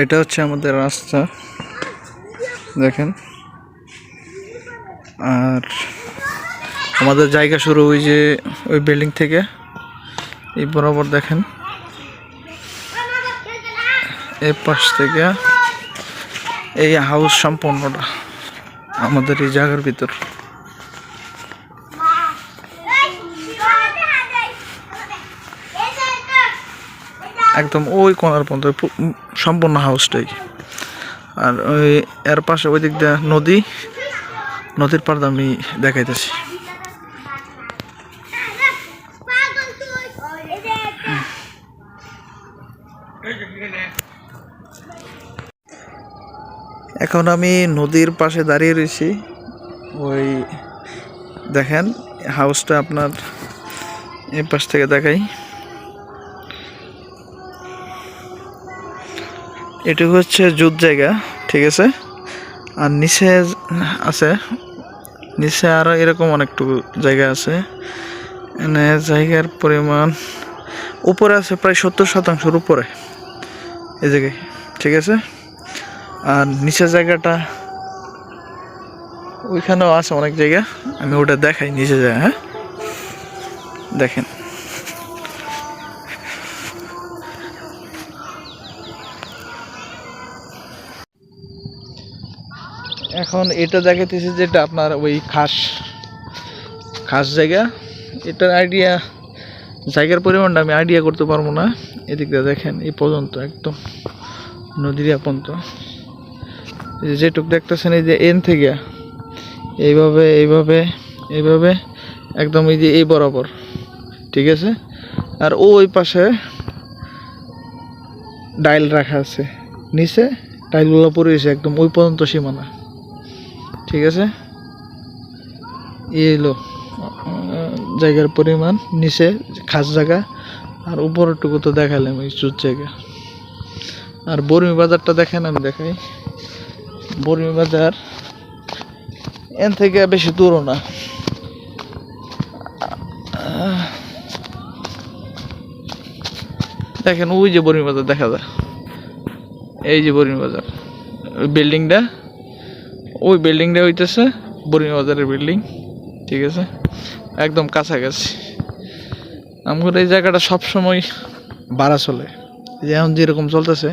এটা হচ্ছে আমাদের রাস্তা দেখেন। আর আমাদের জায়গা শুরু ওই যে ওই বিল্ডিং থেকে এই বরাবর দেখেন, এই পাশ থেকে এই হাউস সম্পূর্ণটা আমাদের এই জায়গার ভিতর। একদম ওই কোনার পর্যন্ত সম্পূর্ণ হাউসটাই। আর ওই এর পাশে ওই দিক দিয়ে নদীর পাড় আমি দেখাইতেছি। এখন আমি নদীর পাশে দাঁড়িয়ে রয়েছি। ওই দেখেন হাউসটা আপনার এই পাশ থেকে দেখাই। এটুকু হচ্ছে জুত জায়গা, ঠিক আছে। আর নিচে আছে, নিচে আরো এরকম অনেকটুকু জায়গা আছে। এখানে জায়গার পরিমাণ উপরে আছে প্রায় 70% উপরে এই জায়গায়, ঠিক আছে। আর নিচের জায়গাটা ওইখানেও আছে অনেক জায়গা, আমি ওটা দেখাই নিচে যায়। হ্যাঁ দেখেন, এখন এটা দেখাইতেছি যেটা আপনার ওই খাস জায়গা। এটার আইডিয়া, জায়গার পরিমাণটা আমি আইডিয়া করতে পারবো না। এদিক দিয়ে দেখেন এই পর্যন্ত একদম নদীর পর্যন্ত যেটুক দেখতেছেন, এই যে এন থেকে এইভাবে এইভাবে এইভাবে একদম এই যে এই বরাবর, ঠিক আছে। আর ওই পাশে ডাইল রাখা আছে, নিচে টাইলগুলো পড়ে গেছে একদম ওই পর্যন্ত সীমানা, ঠিক আছে। এই হলো জায়গার পরিমাণ, নিচে খাস জায়গা আর উপরেরটুকু তো দেখালাম ওই চুর জায়গা। আর বর্মি বাজারটা দেখেন, আমি দেখাই। বর্মি বাজার এন থেকে বেশি দূরও না। দেখেন ওই যে বর্মি বাজার দেখা যায়, এই যে বর্মি বাজার, ওই বিল্ডিংটা হইতেছে বর্মি বাজারের বিল্ডিং, ঠিক আছে। একদম কাছাকাছি। আমার এই জায়গাটা সবসময় ভাড়া চলে, যেমন যেরকম চলতেছে